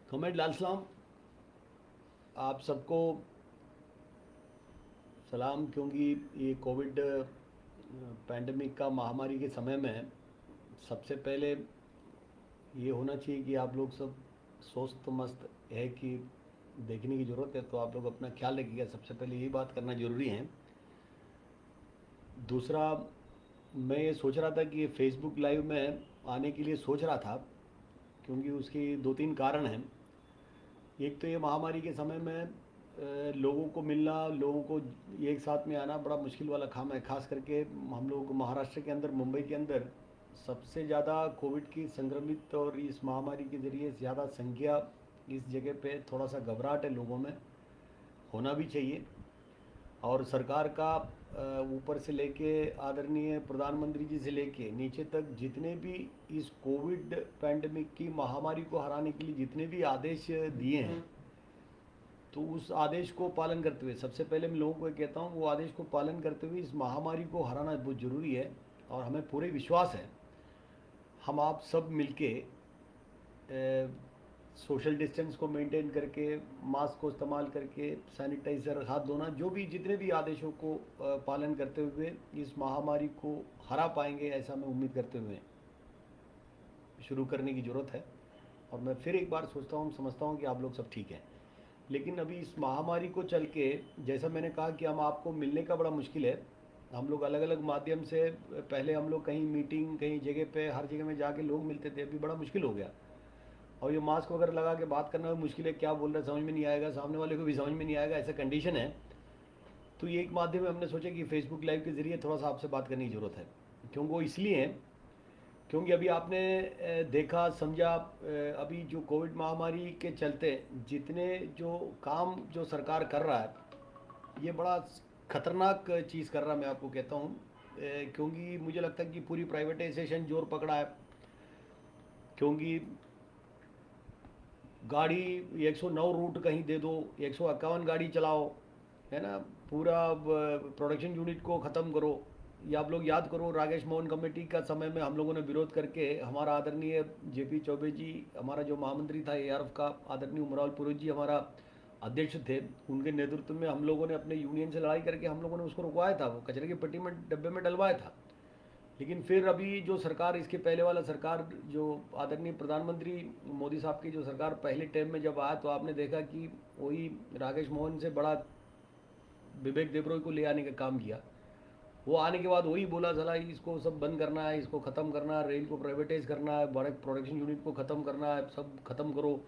Comment लाल सलाम। आप सबको सलाम, क्योंकि ये कोविड पैंडमिक का महामारी के समय में सबसे पहले ये होना चाहिए कि आप लोग सब स्वस्थ मस्त है कि देखने की ज़रूरत है, तो आप लोग अपना ख्याल रखिएगा। सबसे पहले यही बात करना ज़रूरी है। दूसरा, मैं ये सोच रहा था कि ये फेसबुक लाइव में आने के लिए सोच रहा था, क्योंकि उसकी दो तीन कारण हैं। एक तो ये महामारी के समय में लोगों को मिलना, लोगों को एक साथ में आना बड़ा मुश्किल वाला काम है। खास करके हम लोग महाराष्ट्र के अंदर, मुंबई के अंदर सबसे ज़्यादा कोविड की संक्रमित और इस महामारी के ज़रिए ज़्यादा संख्या इस जगह पे थोड़ा सा घबराहट है लोगों में, होना भी चाहिए। और सरकार का ऊपर से लेके आदरणीय प्रधानमंत्री जी से लेके नीचे तक जितने भी इस कोविड पैंडमिक की महामारी को हराने के लिए जितने भी आदेश दिए हैं, तो उस आदेश को पालन करते हुए, सबसे पहले मैं लोगों को कहता हूँ वो आदेश को पालन करते हुए इस महामारी को हराना बहुत ज़रूरी है। और हमें पूरे विश्वास है, हम आप सब मिलके सोशल डिस्टेंस को मेंटेन करके, मास्क को इस्तेमाल करके, सैनिटाइज़र, हाथ धोना, जो भी जितने भी आदेशों को पालन करते हुए इस महामारी को हरा पाएंगे, ऐसा मैं उम्मीद करते हुए शुरू करने की ज़रूरत है। और मैं फिर एक बार सोचता हूँ, समझता हूँ कि आप लोग सब ठीक हैं। लेकिन अभी इस महामारी को चल के, जैसा मैंने कहा कि हम आपको मिलने का बड़ा मुश्किल है। हम लोग अलग अलग माध्यम से, पहले हम लोग कहीं मीटिंग, कहीं जगह पे, हर जगह में जाके लोग मिलते थे, अभी बड़ा मुश्किल हो गया। और ये मास्क वगैरह लगा के बात करना भी मुश्किल है, क्या बोल रहा है समझ में नहीं आएगा, सामने वाले को भी समझ में नहीं आएगा, ऐसा कंडीशन है। तो ये एक माध्यम है, हमने सोचा कि फेसबुक लाइव के ज़रिए थोड़ा सा आपसे बात करने की ज़रूरत है। क्योंकि वो इसलिए है क्योंकि अभी आपने देखा समझा, अभी जो कोविड महामारी के चलते जितने जो काम जो सरकार कर रहा है, ये बड़ा खतरनाक चीज़ कर रहा है, मैं आपको कहता हूँ। क्योंकि मुझे लगता है कि पूरी प्राइवेटाइजेशन जोर पकड़ा है। क्योंकि गाड़ी 109 रूट कहीं दे दो, 151 गाड़ी चलाओ, है ना, पूरा प्रोडक्शन यूनिट को ख़त्म करो। ये आप लोग याद करो, राकेश मोहन कमेटी का समय में हम लोगों ने विरोध करके, हमारा आदरणीय जेपी चौबे जी, हमारा जो महामंत्री था एआरएफ का, आदरणीय उमराव पुरोहित जी हमारा अध्यक्ष थे, उनके नेतृत्व में हम लोगों ने अपने यूनियन से लड़ाई करके हम लोगों ने उसको रुकवाया था, वो कचरे की पेटी में, डब्बे में डलवाया था। लेकिन फिर अभी जो सरकार, इसके पहले वाला सरकार, जो आदरणीय प्रधानमंत्री मोदी साहब की जो सरकार पहले टाइम में जब आया, तो आपने देखा कि वही राकेश मोहन से बड़ा विवेक देबरॉय को ले आने का काम किया। वो आने के बाद वही बोला चला, इसको सब बंद करना है, इसको ख़त्म करना है, रेल को प्राइवेटाइज करना है, बड़े प्रोडक्शन यूनिट को ख़त्म करना है, सब ख़त्म करो,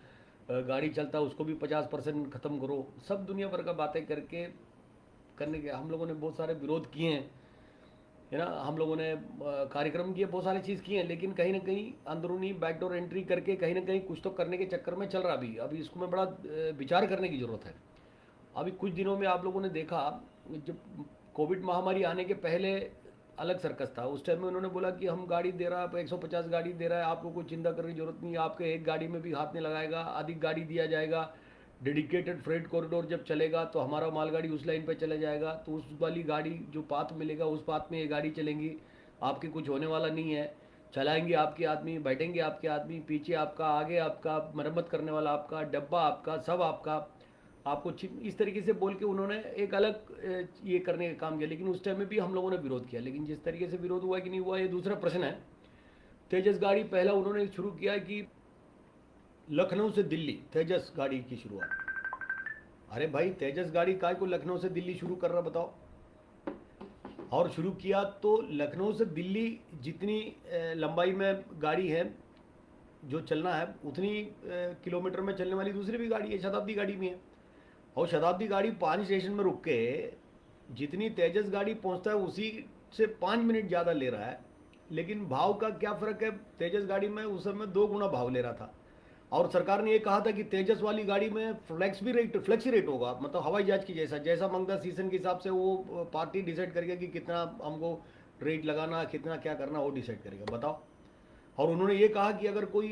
गाड़ी चलता है उसको भी 50% ख़त्म करो, सब दुनिया भर का बातें करके करने के हम लोगों ने बहुत सारे विरोध किए हैं, है ना। हम लोगों ने कार्यक्रम किए, बहुत सारी चीज़ की हैं, लेकिन कहीं ना कहीं अंदरूनी बैकडोर एंट्री करके कहीं ना कहीं कुछ तो करने के चक्कर में चल रहा। अभी इसको में बड़ा विचार करने की ज़रूरत है। अभी कुछ दिनों में आप लोगों ने देखा, जब कोविड महामारी आने के पहले अलग सर्कस था। उस टाइम में उन्होंने बोला कि हम गाड़ी दे रहा है, 150 गाड़ी दे रहा है, आपको कोई चिंता करने की जरूरत नहीं है, आपके एक गाड़ी में भी हाथ नहीं लगाएगा, अधिक गाड़ी दिया जाएगा। डेडिकेटेड फ्रेट कॉरिडोर जब चलेगा तो हमारा मालगाड़ी उस लाइन पे चला जाएगा, तो उस वाली गाड़ी जो पाथ मिलेगा उस पाथ में ये गाड़ी चलेंगी, आपके कुछ होने वाला नहीं है। चलाएंगे आपके आदमी, बैठेंगे आपके आदमी, पीछे आपका, आगे आपका, मरम्मत करने वाला आपका, डब्बा आपका, सब आपका। आपको इस तरीके से बोल के उन्होंने एक अलग ये करने का काम किया। लेकिन उस टाइम में भी हम लोगों ने विरोध किया, लेकिन जिस तरीके से विरोध हुआ कि नहीं हुआ ये दूसरा प्रश्न है। तेजस गाड़ी पहला उन्होंने शुरू किया कि लखनऊ से दिल्ली तेजस गाड़ी की शुरुआत। अरे भाई, तेजस गाड़ी काय को लखनऊ से दिल्ली शुरू कर रहा बताओ। और शुरू किया तो लखनऊ से दिल्ली जितनी लंबाई में गाड़ी है, जो चलना है उतनी किलोमीटर में चलने वाली दूसरी भी गाड़ी है, शताब्दी गाड़ी भी है। और शताब्दी गाड़ी 5 स्टेशन में रुक के जितनी तेजस गाड़ी पहुंचता है उसी से 5 मिनट ज़्यादा ले रहा है। लेकिन भाव का क्या फ़र्क है, तेजस गाड़ी में उस समय 2 गुना भाव ले रहा था। और सरकार ने ये कहा था कि तेजस वाली गाड़ी में फ्लेक्सी रेट होगा, मतलब हवाई जहाज की जैसा, जैसा मंगता सीजन के हिसाब से वो पार्टी डिसाइड करेगा कि कितना हमको रेट लगाना, कितना क्या करना, वो डिसाइड करेगा। बताओ। और उन्होंने ये कहा कि अगर कोई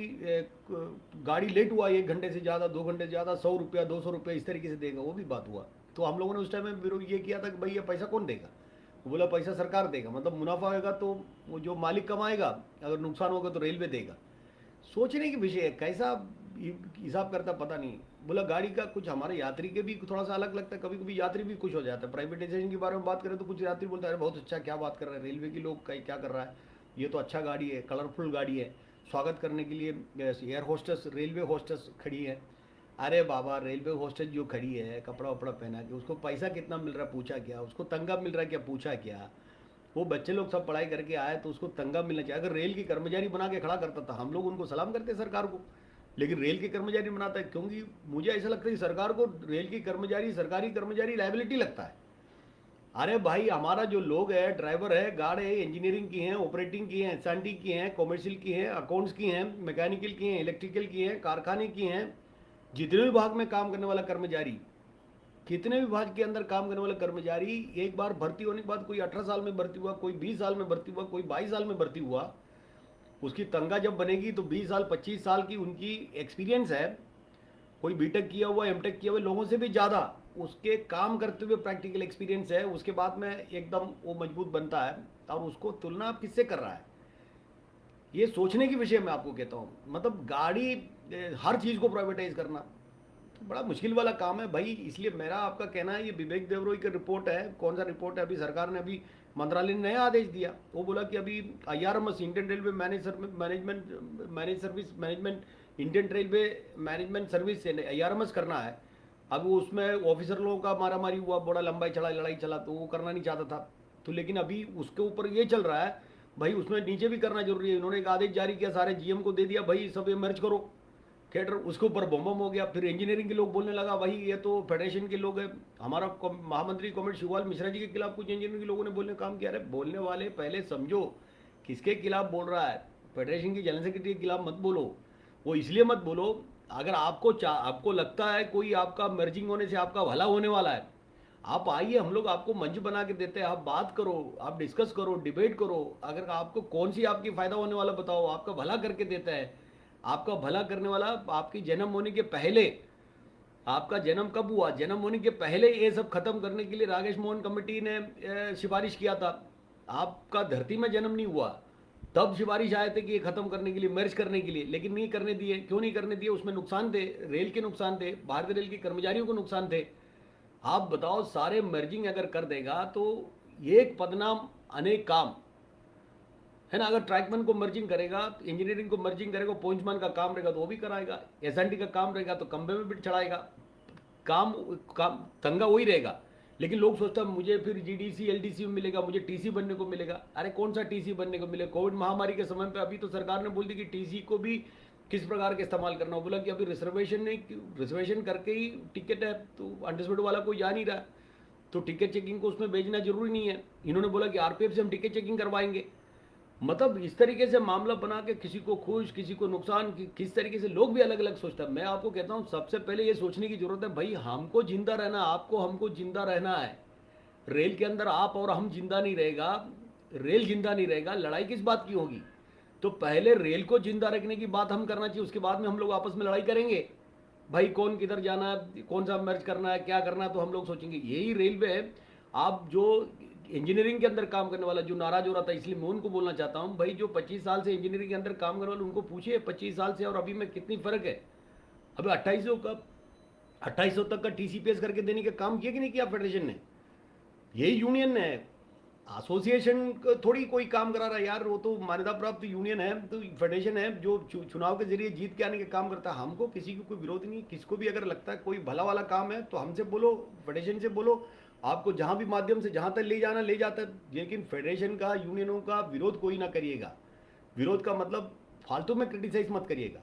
गाड़ी लेट हुआ 1 घंटे से ज़्यादा, 2 घंटे से ज़्यादा, 100 रुपया, 200 रुपया इस तरीके से देगा, वो भी बात हुआ। तो हम लोगों ने उस टाइम में विरोध ये किया था कि भाई ये पैसा कौन देगा। वो बोला पैसा सरकार देगा, मतलब मुनाफा होगा तो वो जो मालिक कमाएगा, अगर नुकसान होगा तो रेलवे देगा। सोचने की विषय है, कैसा हिसाब करता पता नहीं। बोला गाड़ी का कुछ हमारे यात्री के भी थोड़ा सा अलग लगता है, कभी कभी यात्री भी खुश हो जाता है। प्राइवेटाइजेशन के बारे में बात करें तो कुछ यात्री बोलता है अरे बहुत अच्छा, क्या बात कर रहे हैं, रेलवे की लोग क्या कर रहा है, ये तो अच्छा गाड़ी है, कलरफुल गाड़ी है, स्वागत करने के लिए एयर होस्टेस, रेलवे होस्टेस खड़ी है। अरे बाबा, रेलवे होस्टेस जो खड़ी है कपड़ा वपड़ा पहना के, उसको पैसा कितना मिल रहा है पूछा क्या, उसको तंगा मिल रहा है क्या पूछा क्या। वो बच्चे लोग सब पढ़ाई करके आए तो उसको तंगा मिलना चाहिए। अगर रेल की कर्मचारी बना के खड़ा करता था हम लोग उनको सलाम करते सरकार को, लेकिन रेल के कर्मचारी बनाता है। क्योंकि मुझे ऐसा लगता है कि सरकार को रेल की कर्मचारी, सरकारी कर्मचारी लाइबिलिटी लगता है। अरे भाई, हमारा जो लोग है, ड्राइवर है, गार्ड है, इंजीनियरिंग की हैं, ऑपरेटिंग की हैं, एस की हैं, कॉमर्शियल की हैं, अकाउंट्स की हैं, मैकेनिकल की हैं, इलेक्ट्रिकल की हैं, कारखाने की हैं, जितने विभाग में काम करने वाला कर्मचारी, कितने विभाग के अंदर काम करने वाला कर्मचारी एक बार भर्ती होने के बाद, कोई 18 साल में भर्ती हुआ, कोई 20 साल में भर्ती हुआ, कोई 22 साल में भर्ती हुआ, उसकी तनख्वाह जब बनेगी तो 20 साल 25 साल की उनकी एक्सपीरियंस है। कोई बीटेक किया हुआ, एमटेक किया हुआ लोगों से भी ज़्यादा उसके काम करते हुए प्रैक्टिकल एक्सपीरियंस है। उसके बाद में एकदम वो मजबूत बनता है। और उसको तुलना आप किससे कर रहा है, ये सोचने की विषय मैं आपको कहता हूँ। मतलब गाड़ी, हर चीज़ को प्राइवेटाइज करना तो बड़ा मुश्किल वाला काम है भाई। इसलिए मेरा आपका कहना है, ये विवेक देवरोई का रिपोर्ट है। कौन सा रिपोर्ट है, अभी सरकार ने, अभी मंत्रालय ने नया आदेश दिया। वो बोला कि अभी IRMS, Indian railway management Indian railway management service से IRMS करना है। अब उसमें ऑफिसर लोगों का मारा मारी हुआ, बड़ा लंबाई चढ़ा लड़ाई चला, तो वो करना नहीं चाहता था। तो लेकिन अभी उसके ऊपर ये चल रहा है भाई, उसमें नीचे भी करना जरूरी है। इन्होंने एक आदेश जारी किया, सारे GM को दे दिया भाई सब ये मर्ज करो कैडर। उसके ऊपर बम हो गया। फिर इंजीनियरिंग के लोग बोलने लगा भाई ये तो फेडरेशन के लोग हैं। हमारा महामंत्री कॉमरेड शिवपाल मिश्रा जी के खिलाफ कुछ इंजीनियरिंग के लोगों ने बोलने काम किया। रहे बोलने वाले पहले समझो किसके खिलाफ बोल रहा है। फेडरेशन की जनरल सेक्रेटरी के खिलाफ मत बोलो। वो इसलिए मत बोलो, अगर आपको लगता है कोई आपका मर्जिंग होने से आपका भला होने वाला है, आप आइए, हम लोग आपको मंच बना के देते हैं। आप बात करो, आप डिस्कस करो, डिबेट करो। अगर आपको कौन सी आपकी फ़ायदा होने वाला बताओ, आपका भला करके देता है। आपका भला करने वाला, आपकी जन्म होने के पहले, आपका जन्म कब हुआ, जन्म होने के पहले ये सब खत्म करने के लिए राकेश मोहन कमेटी ने सिफारिश किया था। आपका धरती में जन्म नहीं हुआ तब सिफारिश आए थे कि ये खत्म करने के लिए, मर्ज करने के लिए, लेकिन नहीं करने दिए। क्यों नहीं करने दिए? उसमें नुकसान थे, रेल के नुकसान थे, भारतीय रेल के कर्मचारियों को नुकसान थे। आप बताओ, सारे मर्जिंग अगर कर देगा तो एक पदनाम अनेक काम है ना। अगर ट्रैकमैन को मर्जिंग करेगा, इंजीनियरिंग को मर्जिंग करेगा, पोंचमैन का काम रहेगा तो वो भी कराएगा, SNT का काम रहेगा तो खंबे में भी चढ़ाएगा। काम काम तंगा वही रहेगा। लेकिन लोग सोचते हैं मुझे फिर GDC LDC में मिलेगा, मुझे TC बनने को मिलेगा। अरे कौन सा TC बनने को मिलेगा? कोविड महामारी के समय पे अभी तो सरकार ने बोल दी कि TC को भी किस प्रकार के इस्तेमाल करना। बोला कि अभी रिजर्वेशन करके ही टिकट है, तो अनरिजर्वेड वाला कोई जा नहीं रहा, तो टिकट चेकिंग को उसमें भेजना जरूरी नहीं है। इन्होंने बोला कि RPF से हम टिकट चेकिंग करवाएंगे। मतलब इस तरीके से मामला बना के किसी को खुश, किसी को नुकसान, किस तरीके से लोग भी अलग अलग सोचता है। मैं आपको कहता हूँ सबसे पहले ये सोचने की जरूरत है भाई, हमको जिंदा रहना, आपको हमको जिंदा रहना है। रेल के अंदर आप और हम जिंदा नहीं रहेगा, रेल जिंदा नहीं रहेगा, लड़ाई किस बात की होगी? तो पहले रेल को जिंदा रखने की बात हम करना चाहिए, उसके बाद में हम लोग आपस में लड़ाई करेंगे भाई कौन किधर जाना है, कौन सा मर्ज करना है, क्या करना है, तो हम लोग सोचेंगे। यही रेलवे है। आप जो इंजीनियरिंग के अंदर काम करने वाला जो नाराज हो रहा था, इसलिए मैं उनको बोलना चाहता हूँ भाई, जो 25 साल से इंजीनियरिंग के अंदर काम करने वाले, उनको पूछिए 25 साल से और अभी में कितनी फर्क है। अभी 2800 तक का TCPS करके देने का काम किया कि नहीं किया फेडरेशन ने? यही यूनियन है, एसोसिएशन थोड़ी कोई काम करा रहा है यार। वो तो मान्यता प्राप्त यूनियन है, तो फेडरेशन है जो चुनाव के जरिए जीत के आने का काम करता है। हमको किसी को कोई विरोध नहीं। किसको भी अगर लगता है कोई भला वाला काम है तो हमसे बोलो, फेडरेशन से बोलो, आपको जहां भी माध्यम से जहां तक ले जाना ले जाता है। लेकिन फेडरेशन का, यूनियनों का विरोध कोई ना करिएगा। विरोध का मतलब फालतू में क्रिटिसाइज मत करिएगा।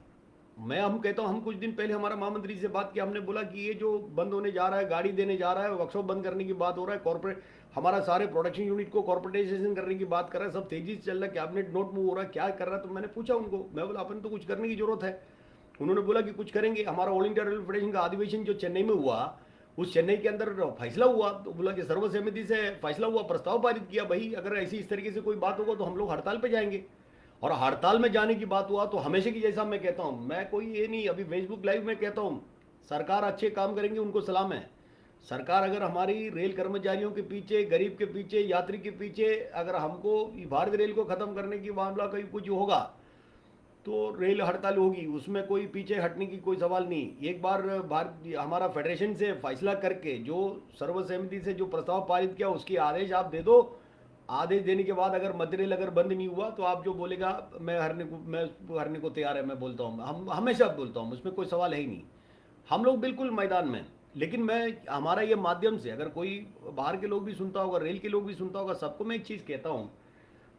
हम कहता हूँ, हम कुछ दिन पहले हमारा महामंत्री से बात किया, हमने बोला कि ये जो बंद होने जा रहा है, गाड़ी देने जा रहा है, वर्कशॉप बंद करने की बात हो रहा है, कॉर्पोरेट हमारा सारे प्रोडक्शन यूनिट को कॉर्पोरेटाइजेशन करने की बात कर रहा है, सब तेजी से चल रहा है, कैबिनेट नोट मूव हो रहा है, क्या कर रहा है? तो मैंने पूछा उनको, मैं बोला अपन तो कुछ करने की जरूरत है। उन्होंने बोला कि कुछ करेंगे। हमारा ऑल इंडिया रेलवे फेडरेशन का अधिवेशन जो चेन्नई में हुआ, उस चेन्नई के अंदर फैसला हुआ, तो बोला कि सर्वसहमति से फैसला हुआ, प्रस्ताव पारित किया भाई अगर ऐसी इस तरीके से कोई बात होगा तो हम लोग हड़ताल पे जाएंगे। और हड़ताल में जाने की बात हुआ तो हमेशा की जैसा मैं कहता हूं, मैं कोई ये नहीं, अभी फेसबुक लाइव में कहता हूं, सरकार अच्छे काम करेंगे उनको सलाम है। सरकार अगर हमारी रेल कर्मचारियों के पीछे, गरीब के पीछे, यात्री के पीछे, अगर हमको भारतीय रेल को खत्म करने की मामला कहीं कुछ होगा तो रेल हड़ताल होगी, उसमें कोई पीछे हटने की कोई सवाल नहीं। एक बार हमारा फेडरेशन से फैसला करके जो सर्वसहमति से जो प्रस्ताव पारित किया उसके आदेश आप दे दो। आदेश देने के बाद अगर मध्य रेल अगर बंद नहीं हुआ तो आप जो बोलेगा मैं हरने को तैयार है। मैं बोलता हूँ, हम हमेशा बोलता हूँ, उसमें कोई सवाल है ही नहीं। हम लोग बिल्कुल मैदान में। लेकिन मैं हमारा ये माध्यम से अगर कोई बाहर के लोग भी सुनता होगा, रेल के लोग भी सुनता होगा, सबको मैं एक चीज़ कहता हूँ,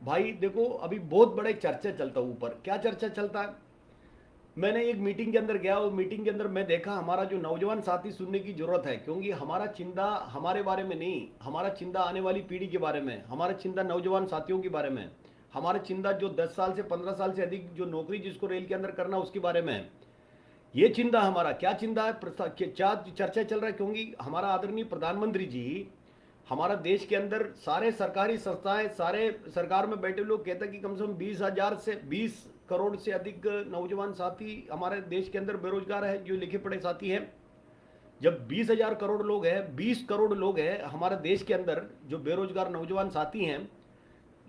भाई देखो अभी बहुत बड़े चर्चा चलता है ऊपर। क्या चर्चा चलता है? मैंने एक मीटिंग के अंदर गया, और मीटिंग के अंदर मैं देखा हमारा जो नौजवान साथी सुनने की जरूरत है, क्योंकि हमारा चिंता हमारे बारे में नहीं, हमारा चिंता आने वाली पीढ़ी के बारे में, हमारा चिंता नौजवान साथियों के बारे में, हमारा चिंता जो 10 साल से 15 साल से अधिक जो नौकरी जिसको रेल के अंदर करना उसके बारे में है। ये चिंता हमारा क्या चिंता है, क्या चर्चा चल रहा है, क्योंकि हमारा आदरणीय प्रधानमंत्री जी हमारा देश के अंदर सारे सरकारी संस्थाएं, सारे सरकार में बैठे लोग कहते हैं कि कम से कम 20,000 से 20 करोड़ से अधिक नौजवान साथी हमारे देश के अंदर बेरोजगार है, जो लिखे पढ़े साथी हैं। जब 20,000 करोड़ लोग हैं, 20 करोड़ लोग हैं हमारे देश के अंदर जो बेरोजगार नौजवान साथी हैं,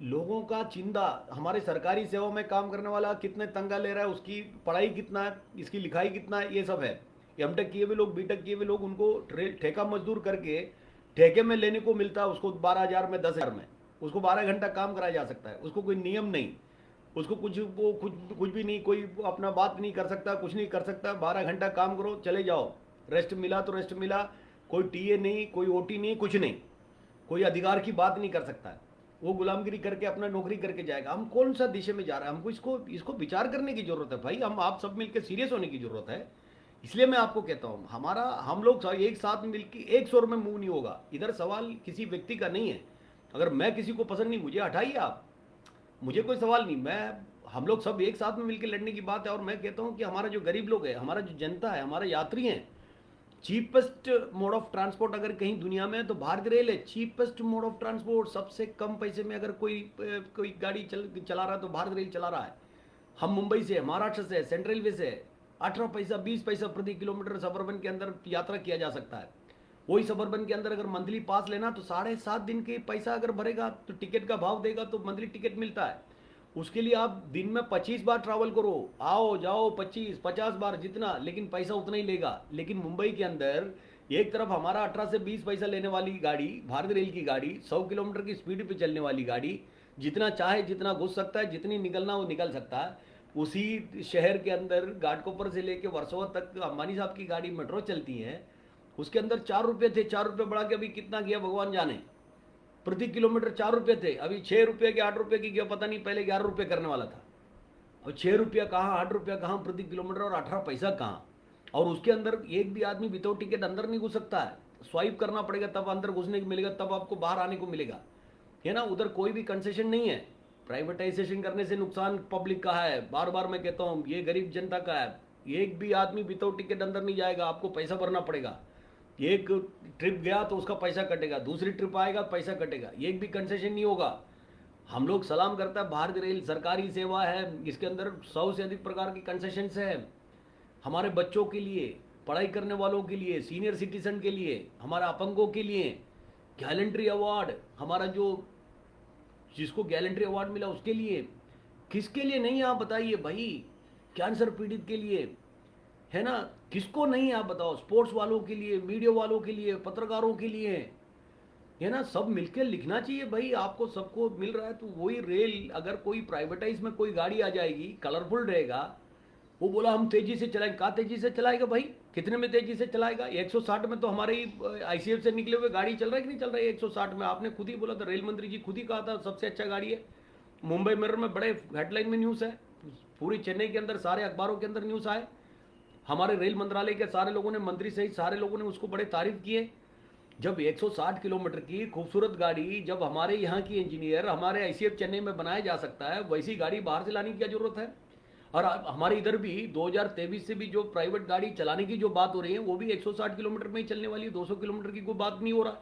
लोगों का चिंता हमारे सरकारी सेवा में काम करने वाला कितने तंगा ले रहा है, उसकी पढ़ाई कितना है, इसकी लिखाई कितना है, ये सब है। एमटेक किए हुए लोग, बीटेक किए हुए लोग, उनको ठेका मजदूर करके ठेके में लेने को मिलता है, उसको 12,000 में 10,000 में उसको 12 घंटा काम कराया जा सकता है। उसको कोई नियम नहीं, उसको कुछ भी नहीं, कोई अपना बात नहीं कर सकता, कुछ नहीं कर सकता। 12 घंटा काम करो, चले जाओ, रेस्ट मिला तो रेस्ट मिला, कोई टीए नहीं, कोई ओटी नहीं, कुछ नहीं, कोई अधिकार की बात नहीं कर सकता है। वो गुलामगिरी करके अपना नौकरी करके जाएगा। हम कौन सा दिशा में जा रहे हैं? हमको इसको विचार करने की जरूरत है भाई। हम आप सब मिलकर सीरियस होने की जरूरत है। इसलिए मैं आपको कहता हूं, हम लोग एक साथ मिलकर एक सुर में मुंह नहीं होगा। इधर सवाल किसी व्यक्ति का नहीं है। अगर मैं किसी को पसंद नहीं, मुझे हटाइए आप, मुझे कोई सवाल नहीं। हम लोग सब एक साथ में मिलकर लड़ने की बात है। और मैं कहता हूं कि हमारा जो गरीब लोग है, हमारा जो जनता है, हमारे यात्री हैं, चीपेस्ट मोड ऑफ ट्रांसपोर्ट अगर कहीं दुनिया में है तो भारतीय रेल है। चीपेस्ट मोड ऑफ ट्रांसपोर्ट, सबसे कम पैसे में अगर कोई गाड़ी चला रहा है तो भारतीय रेल चला रहा है। हम मुंबई से, महाराष्ट्र से, सेंट्रल रेलवे से 18 पैसा 20 पैसा प्रति किलोमीटर सबअर्बन के अंदर यात्रा किया जा सकता है। वही सबअर्बन के अंदर अगर मंथली पास लेना तो 7.5 दिन के पैसा अगर भरेगा तो टिकट का भाव देगा तो मंथली टिकट मिलता है। उसके लिए आप दिन में 25 बार ट्रैवल करो, आओ जाओ, 25-50 बार जितना, लेकिन पैसा उतना ही लेगा। लेकिन मुंबई के अंदर एक तरफ हमारा 18 से 20 पैसा लेने वाली गाड़ी, भारतीय रेल की गाड़ी, 100 किलोमीटर की स्पीड पे चलने वाली गाड़ी, जितना चाहे जितना घुस सकता है, जितनी निकलना वो निकल सकता है। उसी शहर के अंदर घाटकोपर से लेके वर्सोवा तक अंबानी साहब की गाड़ी मेट्रो चलती है। उसके अंदर 4 रुपये थे, 4 रुपये बढ़ा के अभी कितना गया भगवान जाने। प्रति किलोमीटर 4 रुपये थे, अभी 6 रुपये के 8 रुपये की क्या पता नहीं, पहले 11 रुपये करने वाला था। और 6 रुपया कहाँ, 8 रुपया कहाँ प्रति किलोमीटर, और 18 पैसा कहाँ। और उसके अंदर एक भी आदमी विदाउट टिकट अंदर नहीं घुस सकता है। स्वाइप करना पड़ेगा तब अंदर घुसने को मिलेगा, तब आपको बाहर आने को मिलेगा, है ना। उधर कोई भी कंसेशन नहीं है। प्राइवेटाइजेशन करने से नुकसान पब्लिक का है, बार बार मैं कहता हूँ, ये गरीब जनता का है। एक भी आदमी विदाउट टिकट अंदर नहीं जाएगा, आपको पैसा भरना पड़ेगा। एक ट्रिप गया तो उसका पैसा कटेगा, दूसरी ट्रिप आएगा पैसा कटेगा, एक भी कंसेशन नहीं होगा। हम लोग सलाम करता है, भारतीय रेल सरकारी सेवा है, इसके अंदर 100 से अधिक प्रकार की कंसेशन है। हमारे बच्चों के लिए, पढ़ाई करने वालों के लिए, सीनियर सिटीजन के लिए, हमारा अपंगों के लिए गैलेंट्री अवार्ड, हमारा जो जिसको गैलेंट्री अवार्ड मिला उसके लिए, किसके लिए नहीं आप बताइए भाई। कैंसर पीड़ित के लिए, है ना, किसको नहीं आप बताओ। स्पोर्ट्स वालों के लिए, मीडिया वालों के लिए, पत्रकारों के लिए, है ना, सब मिलकर लिखना चाहिए भाई। आपको सबको मिल रहा है तो वही रेल, अगर कोई प्राइवेटाइज में कोई गाड़ी आ जाएगी, कलरफुल रहेगा, वो बोला हम तेजी से चलाएंगे, कहाँ तेजी से चलाएगा भाई, कितने में तेजी से चलाएगा। 160 में तो हमारे ही आईसीएफ से निकले हुए गाड़ी चल रहा है कि नहीं चल रहा है 160 में। आपने खुद ही बोला था, रेल मंत्री जी खुद ही कहा था सबसे अच्छा गाड़ी है। मुंबई मिरर में बड़े हेडलाइन में न्यूज़ है, पूरी चेन्नई के अंदर सारे अखबारों के अंदर न्यूज़ आए। हमारे रेल मंत्रालय के सारे लोगों ने, मंत्री सहित सारे लोगों ने उसको बड़े तारीफ किए। जब 160 किलोमीटर की खूबसूरत गाड़ी, जब हमारे यहाँ की इंजीनियर हमारे आईसीएफ चेन्नई में बनाया जा सकता है, वैसी गाड़ी बाहर से लाने की क्या जरूरत है। और हमारे इधर भी 2023 से भी जो प्राइवेट गाड़ी चलाने की जो बात हो रही है, वो भी 160 किलोमीटर में ही चलने वाली है। 200 किलोमीटर की कोई बात नहीं हो रहा,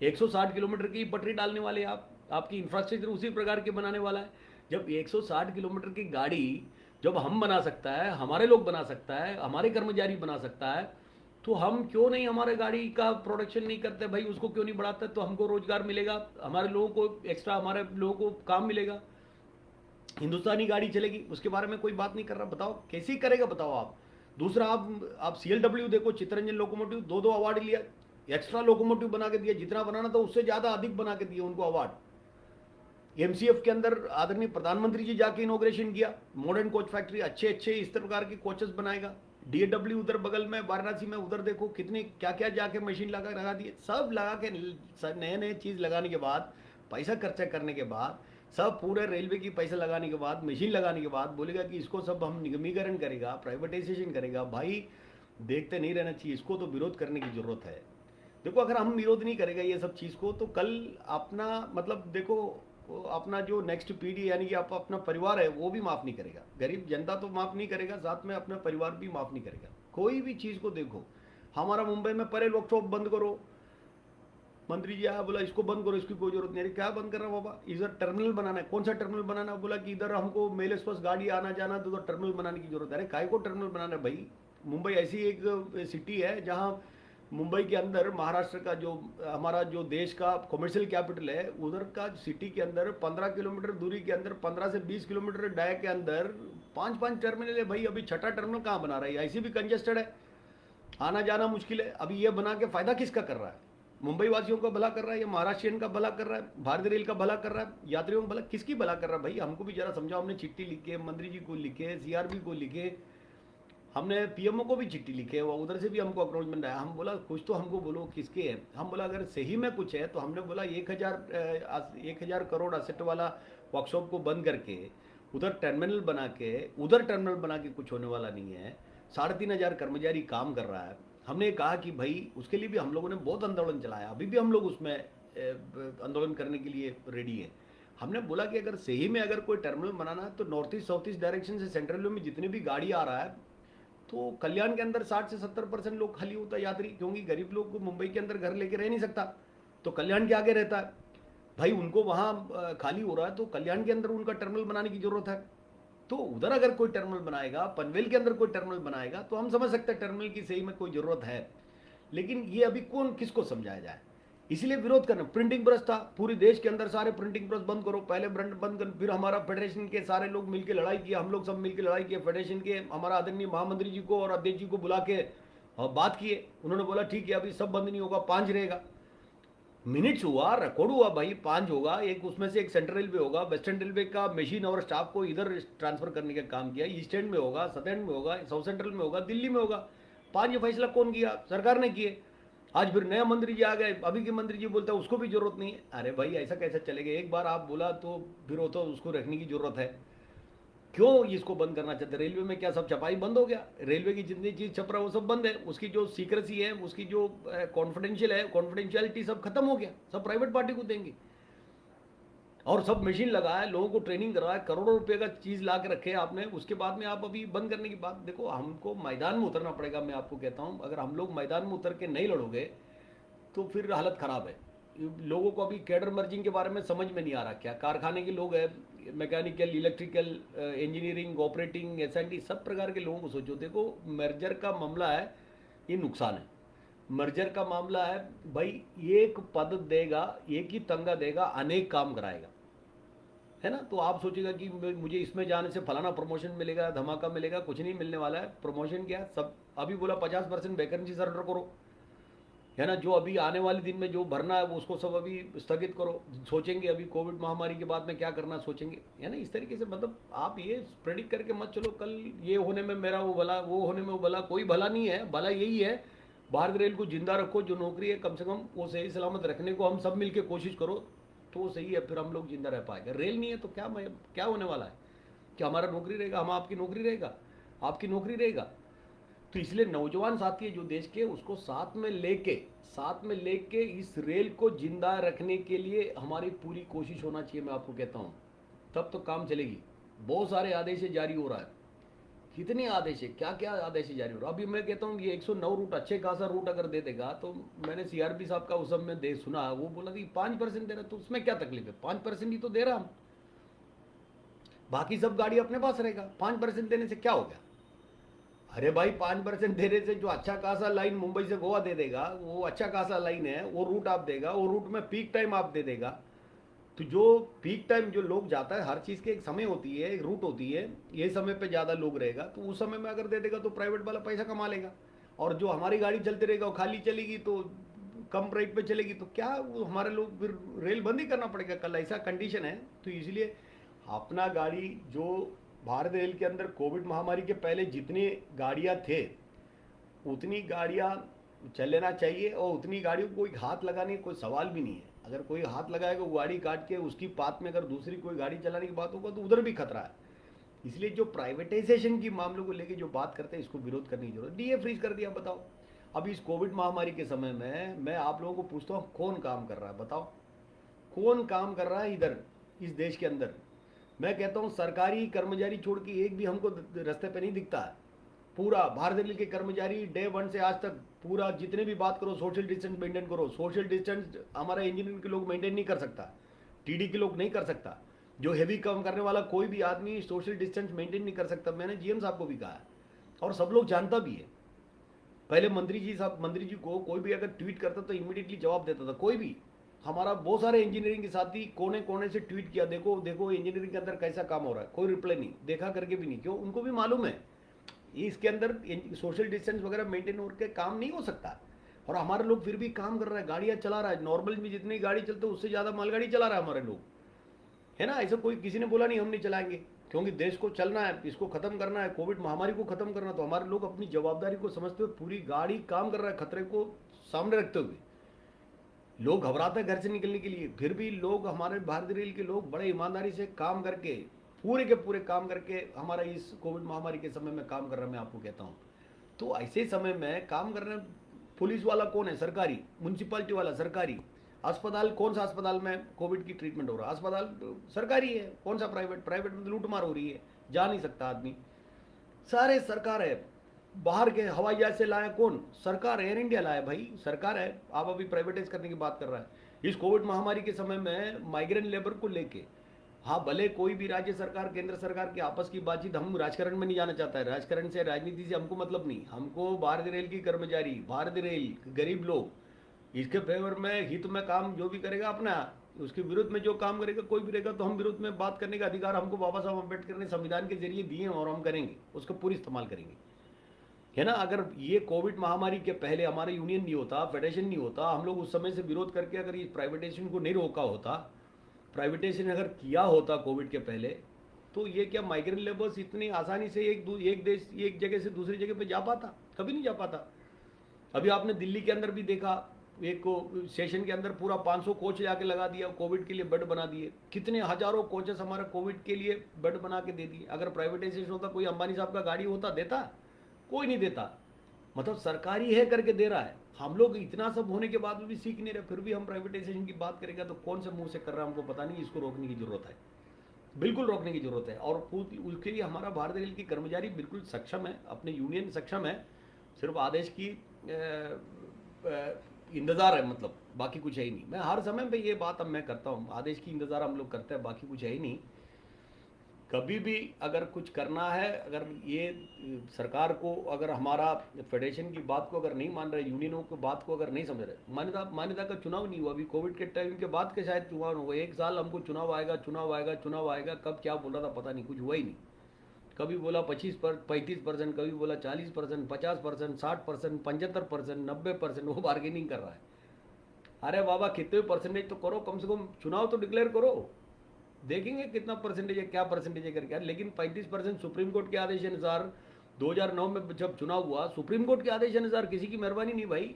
160 किलोमीटर की पटरी डालने वाले आप, आपकी इंफ्रास्ट्रक्चर उसी प्रकार के बनाने वाला है। जब 160 किलोमीटर की गाड़ी जब हम बना सकता है, हमारे लोग बना सकता है, हमारे कर्मचारी बना सकता है, तो हम क्यों नहीं हमारे गाड़ी का प्रोडक्शन नहीं करते भाई, उसको क्यों नहीं बढ़ाते। तो हमको रोजगार मिलेगा, हमारे लोगों को एक्स्ट्रा, हमारे लोगों को काम मिलेगा। हिंदुस्तानी गाड़ी चलेगी, उसके बारे में कोई बात नहीं कर रहा। बताओ कैसे ही करेगा, बताओ आप। दूसरा, आप सीएलडब्ल्यू देखो, चित्तरंजन लोकोमोटिव 2-2 अवार्ड लिया, एक्स्ट्रा लोकोमोटिव बना के दिया, जितना बनाना था उससे ज़्यादा अधिक बना के दिया उनको अवार्ड। एमसीएफ के अंदर आदरणीय प्रधानमंत्री जी जाके इनोग्रेशन किया, मॉडर्न कोच फैक्ट्री, अच्छे अच्छे इस प्रकार के कोचेस बनाएगा। डीएडब्ल्यू उधर बगल में वाराणसी में, उधर देखो कितने क्या क्या जाके मशीन लगा दिए, सब लगा के नए नए चीज़ लगाने के बाद, पैसा खर्चा करने के बाद, सब पूरे रेलवे की पैसा लगाने के बाद, मशीन लगाने के बाद बोलेगा कि इसको सब हम निगमीकरण करेगा, प्राइवेटाइजेशन करेगा। भाई देखते नहीं रहना चाहिए, इसको तो विरोध करने की जरूरत है। देखो अगर हम विरोध नहीं करेगा ये सब चीज़ को, तो कल अपना मतलब देखो अपना जो नेक्स्ट पीढ़ी यानी कि आप अपना परिवार है वो भी माफ़ नहीं करेगा। गरीब जनता तो माफ़ नहीं करेगा, साथ में अपना परिवार भी माफ़ नहीं करेगा। कोई भी चीज़ को देखो, हमारा मुंबई में परे वर्कशॉप बंद करो, मंत्री जी आया बोला इसको बंद करो, इसकी कोई जरूरत नहीं। अरे क्या बंद कर रहा बाबा, इधर टर्मिनल बनाना है। कौन सा टर्मिनल बनाना है? बोला कि इधर हमको मेले पास गाड़ी आना जाना तो टर्मिनल बनाने की जरूरत है। अरे काय को टर्मिनल बनाना है भाई? मुंबई ऐसी एक सिटी है जहाँ मुंबई के अंदर महाराष्ट्र का जो हमारा जो देश का कमर्शियल कैपिटल है, उधर का सिटी के अंदर 15 किलोमीटर दूरी के अंदर 15 से 20 किलोमीटर डाय के अंदर 5-5 टर्मिनल है भाई। अभी छठा टर्मिनल कहाँ बना रहा है? ऐसी भी कंजेस्टेड है, आना जाना मुश्किल है। अभी ये बना के फायदा किसका कर रहा है? मुंबई वासियों का भला कर रहा है या महाराष्ट्रियन का भला कर रहा है? भारतीय रेल का भला कर रहा है? यात्रियों का भला किसकी भला कर रहा है भाई? हमको भी जरा समझाओ। हमने चिट्ठी लिखे, मंत्री जी को लिखे, सीआरबी को लिखे, हमने पीएमओ को भी चिट्ठी लिखे, और उधर से भी हमको अक्नॉलेजमेंट आया। हम बोला कुछ तो हमको बोलो किसके है। हम बोला अगर सही में कुछ है तो हमने बोला 1,000 करोड़ असेट वाला वर्कशॉप को बंद करके उधर टर्मिनल बना के कुछ होने वाला नहीं है। 3,500 कर्मचारी काम कर रहा है। हमने कहा कि भाई उसके लिए भी हम लोगों ने बहुत आंदोलन चलाया, अभी भी हम लोग उसमें आंदोलन करने के लिए रेडी है। हमने बोला कि अगर सही में अगर कोई टर्मिनल बनाना है तो north east south east direction से सेंट्रल में जितनी भी गाड़ी आ रहा है, तो कल्याण के अंदर 60 से 70% लोग खाली होता है यात्री, क्योंकि गरीब लोग को मुंबई के अंदर घर लेके रह नहीं सकता, तो कल्याण के आगे रहता है भाई। उनको वहाँ खाली हो रहा है तो कल्याण के अंदर उनका टर्मिनल बनाने की जरूरत है। तो उधर अगर कोई टर्मिनल बनाएगा, पनवेल के अंदर कोई टर्मिनल बनाएगा, तो हम समझ सकते हैं टर्मिनल की सही में कोई जरूरत है। लेकिन ये अभी कौन किसको समझाया जाए, इसलिए विरोध करना। प्रिंटिंग प्रेस था पूरे देश के अंदर, सारे प्रिंटिंग प्रेस बंद करो, पहले बंद कर, फिर हमारा फेडरेशन के सारे लोग मिलकर लड़ाई किया, हम लोग सब मिलकर लड़ाई किया। फेडरेशन के हमारा आदरणीय महामंत्री जी को और अध्यक्ष जी को बुला के और बात किए, उन्होंने बोला ठीक है अभी सब बंद नहीं होगा, 5 रहेगा। मिनट्स हुआ, रिकॉर्ड हुआ भाई, 5 होगा। एक उसमें से एक सेंट्रल रेलवे होगा, वेस्टर्न रेलवे का मशीन और स्टाफ को इधर ट्रांसफर करने का काम किया। ईस्ट एंड में होगा, साउथ एंड में होगा, साउथ सेंट्रल में होगा, दिल्ली में होगा। 5 ये फैसला कौन किया? सरकार ने किए। आज फिर नया मंत्री जी आ गए, अभी के मंत्री जी बोलता है उसको भी जरूरत नहीं है। अरे भाई ऐसा कैसे चलेगा? एक बार आप बोला तो फिर वो तो उसको रखने की जरूरत है। क्यों इसको बंद करना चाहते? रेलवे में क्या सब छपाई बंद हो गया? रेलवे की जितनी चीज छप रहा है वो सब बंद है, उसकी जो सीक्रेसी है, उसकी जो कॉन्फिडेंशियल है, कॉन्फिडेंशियलिटी सब खत्म हो गया, सब प्राइवेट पार्टी को देंगे। और सब मशीन लगाया, लोगों को ट्रेनिंग करवाया, करोड़ों रुपए का चीज ला के रखे आपने, उसके बाद में आप अभी बंद करने की बात। देखो हमको मैदान में उतरना पड़ेगा, मैं आपको कहता हूं। अगर हम लोग मैदान में उतर के नहीं लड़ोगे तो फिर हालत खराब है। लोगों को अभी कैडर मर्जिंग के बारे में समझ में नहीं आ रहा। क्या कारखाने के लोग हैं, mechanical, electrical, engineering, operating, S and D, सब प्रकार के लोगों को सोचो। देखो मर्जर का मामला है, ये नुकसान है। मर्जर का मामला है भाई, एक पद देगा, एक ही तंगा देगा, अनेक काम कराएगा, है ना। तो आप सोचेगा कि मुझे इसमें जाने से फलाना प्रमोशन मिलेगा, धमाका मिलेगा, कुछ नहीं मिलने वाला है। प्रमोशन क्या सब अभी बोला 50% वैकेंसी सरेंडर करो, है ना। जो अभी आने वाले दिन में जो भरना है वो उसको सब अभी स्थगित करो। सोचेंगे अभी कोविड महामारी के बाद में क्या करना सोचेंगे, है ना। इस तरीके से मतलब आप ये प्रेडिक्ट करके मत चलो कल ये होने में मेरा वो भला, वो होने में वो भला। कोई भला नहीं है, भला यही है भारत रेल को जिंदा रखो, जो नौकरी है कम से कम वो सही सलामत रखने को हम सब मिलकर कोशिश करो तो वो सही है, फिर हम लोग जिंदा रह पाएंगे। रेल नहीं है तो क्या होने वाला है? क्या हमारा नौकरी रहेगा? हम आपकी नौकरी रहेगा? आपकी नौकरी रहेगा? तो इसलिए नौजवान साथी है जो देश के, उसको साथ में लेके इस रेल को जिंदा रखने के लिए हमारी पूरी कोशिश होना चाहिए। मैं आपको कहता हूँ तब तो काम चलेगी। बहुत सारे आदेश जारी हो रहा है, कितने आदेश है, क्या क्या आदेश जारी हो रहा है। अभी मैं कहता हूँ ये 109 रूट अच्छे खासा रूट अगर दे देगा, तो मैंने सीआरपी साहब का उस समय दे सुना, वो बोला कि 5% दे रहा, तो उसमें क्या तकलीफ है? 5% ही तो दे रहा हम, बाकी सब गाड़ी अपने पास रहेगा। 5% देने से क्या हो गया? अरे भाई 5% देने से जो अच्छा खासा लाइन मुंबई से गोवा दे देगा, वो अच्छा खासा लाइन है, वो रूट आप देगा, वो रूट में पीक टाइम आप दे देगा, तो जो पीक टाइम जो लोग जाता है, हर चीज़ की एक समय होती है, एक रूट होती है, ये समय पे ज़्यादा लोग रहेगा, तो उस समय में अगर दे देगा तो प्राइवेट वाला पैसा कमा लेगा। और जो हमारी गाड़ी चलती रहेगा वो खाली चलेगी तो कम रेट पे चलेगी, तो क्या वो हमारे लोग फिर रेल बंद ही करना पड़ेगा कल, ऐसा कंडीशन है। तो इसलिए अपना गाड़ी जो भारत रेल के अंदर कोविड महामारी के पहले जितनी गाड़ियाँ थे उतनी गाड़ियाँ चल लेना चाहिए, और उतनी गाड़ियों को कोई हाथ लगाने का कोई सवाल भी नहीं है। अगर कोई हाथ लगाएगा वो गाड़ी काट के उसकी पात में अगर दूसरी कोई गाड़ी चलाने की बात होगा तो उधर भी खतरा है। इसलिए जो प्राइवेटाइजेशन की मामलों को लेके जो बात करते हैं इसको विरोध करने की जरूरत। डीए फ्रीज कर दिया, बताओ अभी इस कोविड महामारी के समय में मैं आप लोगों को पूछता हूँ कौन काम कर रहा है, बताओ कौन काम कर रहा है इधर इस देश के अंदर। मैं कहता हूँ सरकारी कर्मचारी छोड़ के एक भी हमको रास्ते पे नहीं दिखता है। पूरा भारत रेल के कर्मचारी डे वन से आज तक पूरा जितने भी बात करो सोशल डिस्टेंस मेंटेन करो, सोशल डिस्टेंस हमारा इंजीनियरिंग के लोग मेंटेन नहीं कर सकता, टीडी के लोग नहीं कर सकता, जो हेवी काम करने वाला कोई भी आदमी सोशल डिस्टेंस मेंटेन नहीं कर सकता। मैंने जीएम साहब को भी कहा है और सब लोग जानता भी है। पहले मंत्री जी को कोई भी अगर ट्वीट करता तो इमीडिएटली जवाब देता था कोई भी। हमारा बहुत सारे इंजीनियरिंग के साथी कोने कोने से ट्वीट किया, देखो देखो इंजीनियरिंग के अंदर कैसा काम हो रहा है, कोई रिप्लाई नहीं, देखा करके भी नहीं। क्यों? उनको भी मालूम है इसके अंदर सोशल डिस्टेंस वगैरह मेंटेन होकर काम नहीं हो सकता। और हमारे लोग फिर भी काम कर रहा है, गाड़ियां चला रहा है, नॉर्मल में जितनी गाड़ी चलते है उससे ज़्यादा मालगाड़ी चला रहा है हमारे लोग, है ना। ऐसा कोई किसी ने बोला नहीं हम नहीं चलाएंगे, क्योंकि देश को चलना है, इसको खत्म करना है, कोविड महामारी को खत्म करना। तो हमारे लोग अपनी जवाबदारी को समझते हुए पूरी गाड़ी काम कर रहा है, खतरे को सामने रखते हुए। लोग घबराते हैं घर से निकलने के लिए, फिर भी लोग हमारे भारतीय रेल के लोग बड़े ईमानदारी से काम करके पूरे के पूरे काम करके हमारा इस कोविड महामारी के समय में काम कर रहा है। मैं आपको कहता हूँ तो ऐसे समय में काम कर रहे हैं। पुलिस वाला कौन है? सरकारी, म्यूनसिपालिटी वाला सरकारी, अस्पताल कौन सा अस्पताल में कोविड की ट्रीटमेंट हो रहा है? अस्पताल सरकारी है, कौन सा प्राइवेट? प्राइवेट में लूटमार हो रही है, जा नहीं सकता आदमी, सारे सरकार है। बाहर के हवाई जहाज से लाया कौन? सरकार, एयर इंडिया लाया भाई, सरकार है। आप अभी प्राइवेटाइज करने की बात कर रहा है। इस कोविड महामारी के समय में माइग्रेंट लेबर को लेके, हाँ भले कोई भी राज्य सरकार केंद्र सरकार की आपस की बातचीत, हम राजकारण में नहीं जाना चाहता है, राजकारण से राजनीति से हमको मतलब नहीं। हमको भारतीय रेल की कर्मचारी, भारतीय रेल, गरीब लोग, इसके फेवर में हित में काम जो भी करेगा अपना, उसके विरुद्ध में जो काम करेगा कोई भी रहेगा तो हम विरुद्ध में बात करने का अधिकार हमको बाबा साहब अम्बेडकर ने संविधान के जरिए दिए हैं और हम करेंगे, उसका पूरी इस्तेमाल करेंगे, है ना। अगर ये कोविड महामारी के पहले हमारा यूनियन नहीं होता, फेडरेशन नहीं होता, हम लोग उस समय से विरोध करके अगर इस प्राइवेटाइजेशन को नहीं रोका होता, प्राइवेटाइजेशन अगर किया होता कोविड के पहले, तो ये क्या माइग्रेंट लेबर्स इतनी आसानी से एक देश एक जगह से दूसरी जगह पे जा पाता? कभी नहीं जा पाता। अभी आपने दिल्ली के अंदर भी देखा, एक स्टेशन के अंदर पूरा 500 कोच जाके लगा दिया, कोविड के लिए बेड बना दिए। कितने हजारों कोचेस हमारे कोविड के लिए बेड बना के दे दिए। अगर प्राइवेटाइजेशन होता, कोई अंबानी साहब का गाड़ी होता, देता? कोई नहीं देता। मतलब सरकारी है करके दे रहा है। हम लोग इतना सब होने के बाद भी सीख नहीं रहे, फिर भी हम प्राइवेटाइजेशन की बात करेंगे तो कौन से मुंह से कर रहा है हमको पता नहीं। इसको रोकने की जरूरत है, बिल्कुल रोकने की जरूरत है। और उसके लिए हमारा भारतीय रेल की कर्मचारी बिल्कुल सक्षम है, अपने यूनियन सक्षम है, सिर्फ आदेश की इंतजार है, मतलब बाकी कुछ है ही नहीं। मैं हर समय पे ये बात अब मैं करता हूँ, आदेश की इंतजार हम लोग करते हैं, बाकी कुछ है ही नहीं। कभी भी अगर कुछ करना है, अगर ये सरकार को, अगर हमारा फेडरेशन की बात को अगर नहीं मान रहे, यूनियनों की बात को अगर नहीं समझ रहे, मान्यता का चुनाव नहीं हुआ अभी, कोविड के टाइम के बाद के शायद चुनाव हुआ। 1 साल हमको चुनाव आएगा चुनाव आएगा चुनाव आएगा, कब क्या बोल रहा था पता नहीं, कुछ हुआ ही नहीं। कभी बोला 35%, कभी बोला 40%, 50%, 60%, 75%, 90%, वो बार्गेनिंग कर रहा है। अरे बाबा कितने परसेंटेज तो करो, कम से कम चुनाव तो डिक्लेयर करो, देखेंगे कितना परसेंटेज है, क्या परसेंटेज है करके। लेकिन 35% सुप्रीम कोर्ट के आदेश अनुसार 2009 में जब चुनाव हुआ, सुप्रीम कोर्ट के आदेश अनुसार, किसी की मेहरबानी नहीं भाई।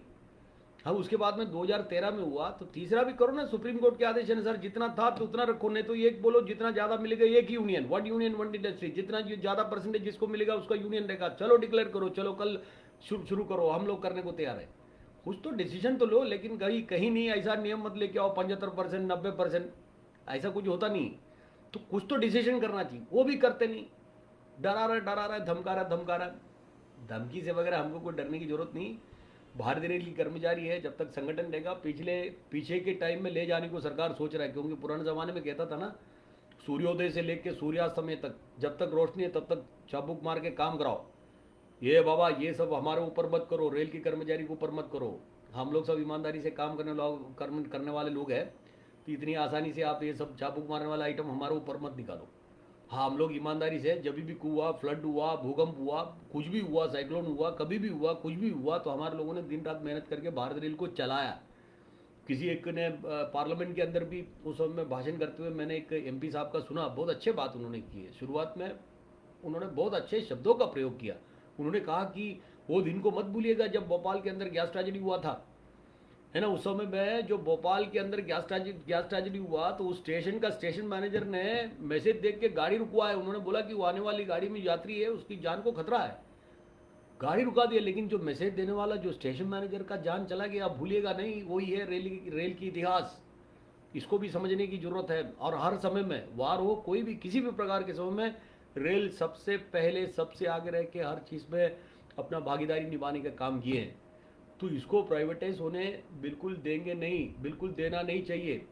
हाँ, उसके बाद में 2013 में हुआ, तो तीसरा भी करो ना सुप्रीम कोर्ट के आदेश अनुसार, जितना था तो उतना रखो, नहीं तो एक बोलो जितना ज्यादा मिलेगा एक ही union, one union one industry, जितना ज्यादा परसेंटेज जिसको मिलेगा उसका यूनियन रहेगा। चलो डिक्लेयर करो, चलो कल शुरू करो, हम लोग करने को तैयार है। कुछ तो डिसीजन तो लो, लेकिन कहीं नहीं ऐसा नियम मत लेके आओ 75%, 90%, ऐसा कुछ होता नहीं। तो कुछ तो डिसीजन करना चाहिए, वो भी करते नहीं। डरा रहा है, धमका रहा है। धमकी से वगैरह हमको कोई डरने की जरूरत नहीं। भारतीय रेल की कर्मचारी है, जब तक संगठन रहेगा, पीछे के टाइम में ले जाने को सरकार सोच रहा है। क्योंकि पुराने जमाने में कहता था ना, सूर्योदय से लेकर सूर्यास्त समय तक, जब तक रोशनी है तब तक चाबुक मार के काम कराओ। ये बाबा ये सब हमारे ऊपर मत करो, रेल की कर्मचारी के ऊपर मत करो। हम लोग सब ईमानदारी से काम करने वाले लोग हैं, तो इतनी आसानी से आप ये सब चाबुक मारने वाला आइटम हमारे ऊपर मत निकालो। हाँ, हम लोग ईमानदारी से जब भी coup हुआ, फ्लड हुआ, भूकंप हुआ, कुछ भी हुआ, साइक्लोन हुआ, कभी भी हुआ, कुछ भी हुआ, तो हमारे लोगों ने दिन रात मेहनत करके भारत रेल को चलाया। किसी एक ने पार्लियामेंट के अंदर भी उस समय में भाषण करते हुए मैंने एक एमपी साहब का सुना, बहुत अच्छे बात उन्होंने की है। शुरुआत में उन्होंने बहुत अच्छे शब्दों का प्रयोग किया। उन्होंने कहा कि वो दिन को मत भूलिएगा जब भोपाल के अंदर गैस ट्रेजेडी हुआ था, है ना। उस समय में जो भोपाल के अंदर गैस ट्रेजेडी हुआ, तो उस स्टेशन का स्टेशन मैनेजर ने मैसेज देख के गाड़ी रुकवाया। उन्होंने बोला कि वो आने वाली गाड़ी में यात्री है, उसकी जान को खतरा है, गाड़ी रुका दिया। लेकिन जो मैसेज देने वाला जो स्टेशन मैनेजर का जान चला गया, आप भूलिएगा नहीं, वही है रेल की इतिहास। इसको भी समझने की जरूरत है। और हर समय में, वार हो, कोई भी किसी भी प्रकार के समय में, रेल सबसे पहले सबसे आगे रह के हर चीज़ में अपना भागीदारी निभाने का काम किए हैं। तो इसको प्राइवेटाइज होने बिल्कुल देंगे नहीं, बिल्कुल देना नहीं चाहिए।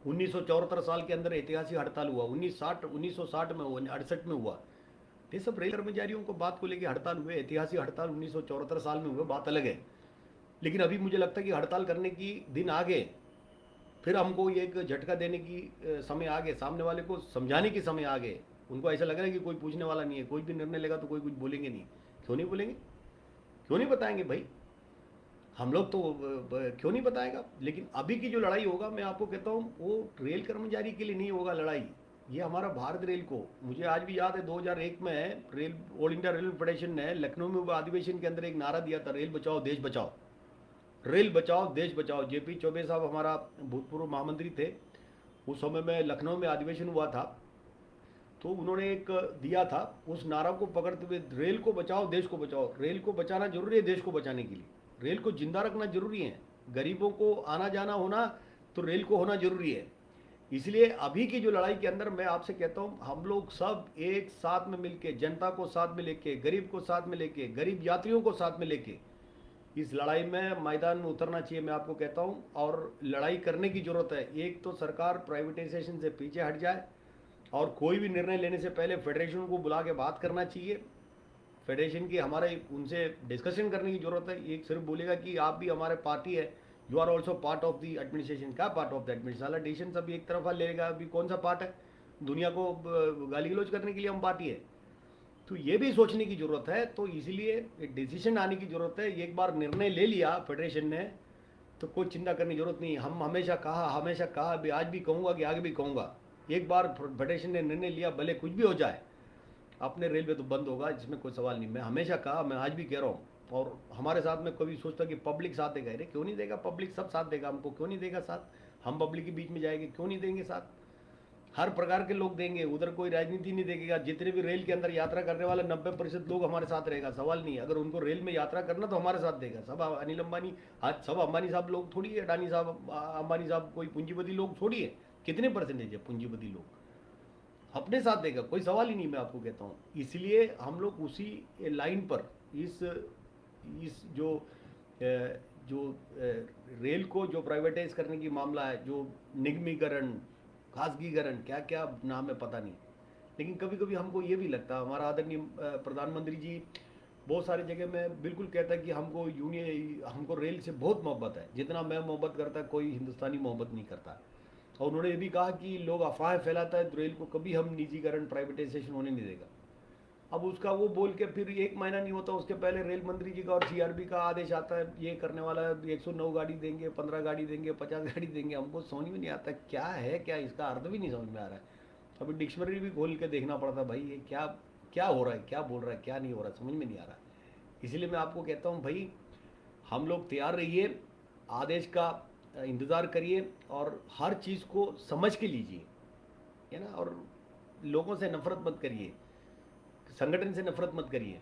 1974 साल के अंदर ऐतिहासिक हड़ताल हुआ, 1960 में हुआ, 68 में हुआ। ये सब रेल कर्मचारियों को बात को लेकर हड़ताल हुए, ऐतिहासिक हड़ताल 1974 साल में हुए, बात अलग है। लेकिन अभी मुझे लगता है कि हड़ताल करने की दिन आ गए, फिर हमको ये एक झटका देने की समय आ गए, सामने वाले को समझाने की समय आ गए। उनको ऐसा लग रहा है कि कोई पूछने वाला नहीं है, कोई भी निर्णय लेगा तो कोई कुछ बोलेंगे नहीं। क्यों नहीं बोलेंगे, क्यों नहीं बताएंगे भाई, हम लोग तो क्यों नहीं बताएगा। लेकिन अभी की जो लड़ाई होगा, मैं आपको कहता हूँ, वो रेल कर्मचारी के लिए नहीं होगा लड़ाई, ये हमारा भारत रेल को। मुझे आज भी याद है 2001 में rail all India railway federation ने लखनऊ में अधिवेशन के अंदर एक नारा दिया था, रेल बचाओ देश बचाओ, रेल बचाओ देश बचाओ। जेपी चौबे साहब हमारा भूतपूर्व महामंत्री थे, उस समय में लखनऊ में अधिवेशन हुआ था, तो उन्होंने एक दिया था, उस नारा को पकड़ते हुए, रेल को बचाओ देश को बचाओ। रेल को बचाना जरूरी है देश को बचाने के लिए, रेल को जिंदा रखना जरूरी है, गरीबों को आना जाना होना तो रेल को होना जरूरी है। इसलिए अभी की जो लड़ाई के अंदर मैं आपसे कहता हूँ, हम लोग सब एक साथ में मिलके, जनता को साथ में लेके, गरीब को साथ में लेके, गरीब यात्रियों को साथ में लेके इस लड़ाई में मैदान में उतरना चाहिए, मैं आपको कहता हूँ। और लड़ाई करने की जरूरत है। एक तो सरकार प्राइवेटाइजेशन से पीछे हट जाए, और कोई भी निर्णय लेने से पहले फेडरेशन को बुला के बात करना चाहिए। फेडरेशन की हमारे उनसे डिस्कशन करने की जरूरत है। एक सिर्फ बोलेगा कि आप भी हमारे पार्टी है, you are also part of the administration. क्या पार्ट ऑफ द एडमिनिस्ट्रेशन, साला डिसीजन सब एक तरफा लेगा, अभी कौन सा पार्ट है, दुनिया को गाली गलौज करने के लिए हम पार्टी है। तो ये भी सोचने की जरूरत है। तो इसलिए एक डिसीजन आने की जरूरत है। एक बार निर्णय ले लिया फेडरेशन ने, तो कोई चिंता करने की जरूरत नहीं। हम हमेशा कहा, अभी आज भी कहूँगा कि आगे भी कहूँगा, एक बार फेडरेशन ने निर्णय लिया, भले कुछ भी हो जाए, अपने रेलवे तो बंद होगा, इसमें कोई सवाल नहीं। मैं हमेशा कहा, मैं आज भी कह रहा हूँ। और हमारे साथ में कभी सोचता कि पब्लिक साथ देगा, अरे क्यों नहीं देगा, पब्लिक सब साथ देगा हमको, क्यों नहीं देगा साथ, हम पब्लिक के बीच में जाएंगे, क्यों नहीं देंगे साथ, हर प्रकार के लोग देंगे। उधर कोई राजनीति नहीं देखेगा। जितने भी रेल के अंदर यात्रा करने वाले 90% लोग हमारे साथ रहेगा, सवाल नहीं है। अगर उनको रेल में यात्रा करना तो हमारे साथ देगा। सब अनिल अंबानी, आज सब अंबानी साहब लोग थोड़ी है, अडानी साहब, अंबानी साहब कोई पूंजीपति लोग थोड़ी है। कितने परसेंटेज है पूंजीपति लोग, अपने साथ देगा, कोई सवाल ही नहीं, मैं आपको कहता हूँ। इसलिए हम लोग उसी लाइन पर इस जो रेल को जो प्राइवेटाइज करने की मामला है, जो निगमीकरण, खासगीकरण, क्या क्या नाम है पता नहीं, लेकिन कभी कभी हमको ये भी लगता है, हमारा आदरणीय प्रधानमंत्री जी बहुत सारी जगह में बिल्कुल कहता है कि हमको रेल से बहुत मोहब्बत है, जितना मैं मोहब्बत करता कोई हिंदुस्तानी मोहब्बत नहीं करता। और उन्होंने ये भी कहा कि लोग अफवाह फैलाता है तो रेल को कभी हम निजीकरण, प्राइवेटाइजेशन होने नहीं देगा। अब उसका वो बोल के फिर एक महीना नहीं होता, उसके पहले रेल मंत्री जी का और सीआरपी का आदेश आता है, ये करने वाला है, 109 गाड़ी देंगे, 15 गाड़ी देंगे, 50 गाड़ी देंगे। हमको समझ में नहीं आता क्या है, क्या इसका अर्थ भी नहीं समझ में आ रहा है। अभी डिक्शनरी भी खोल के देखना पड़ता भाई, ये क्या क्या हो रहा है, क्या बोल रहा है, क्या नहीं हो रहा है, समझ में नहीं आ रहा है। इसलिए मैं आपको कहता हूँ भाई, हम लोग तैयार रहिए, आदेश का इंतज़ार करिए, और हर चीज़ को समझ के लीजिए, है ना। और लोगों से नफरत मत करिए, संगठन से नफरत मत करिए।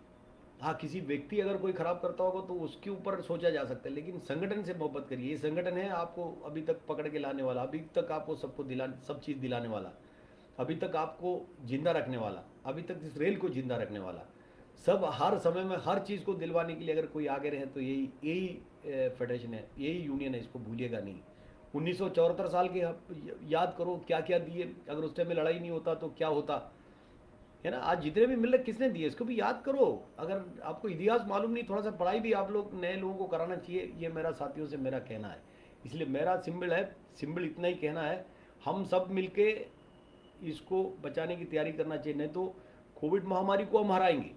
हाँ, किसी व्यक्ति अगर कोई खराब करता होगा तो उसके ऊपर सोचा जा सकता है, लेकिन संगठन से मोहब्बत करिए। ये संगठन है आपको अभी तक पकड़ के लाने वाला, अभी तक आपको सब चीज़ दिलाने वाला, अभी तक आपको जिंदा रखने वाला, अभी तक इस रेल को जिंदा रखने वाला, सब हर समय में हर चीज़ को दिलवाने के लिए अगर कोई आगे रहे तो यही फेडरेशन है, यही यूनियन है, इसको भूलिएगा नहीं। 1974 साल के याद करो क्या क्या दिए, अगर उस टाइम में लड़ाई नहीं होता तो क्या होता, है ना। आज जितने भी मिल किसने दिए, इसको भी याद करो। अगर आपको इतिहास मालूम नहीं, थोड़ा सा पढ़ाई भी आप लोग नए लोगों को कराना चाहिए, ये मेरा साथियों से मेरा कहना है। इसलिए मेरा सिंबल है सिंपल इतना ही कहना है, हम सब मिलके इसको बचाने की तैयारी करना चाहिए, नहीं तो कोविड महामारी को हम हराएंगे।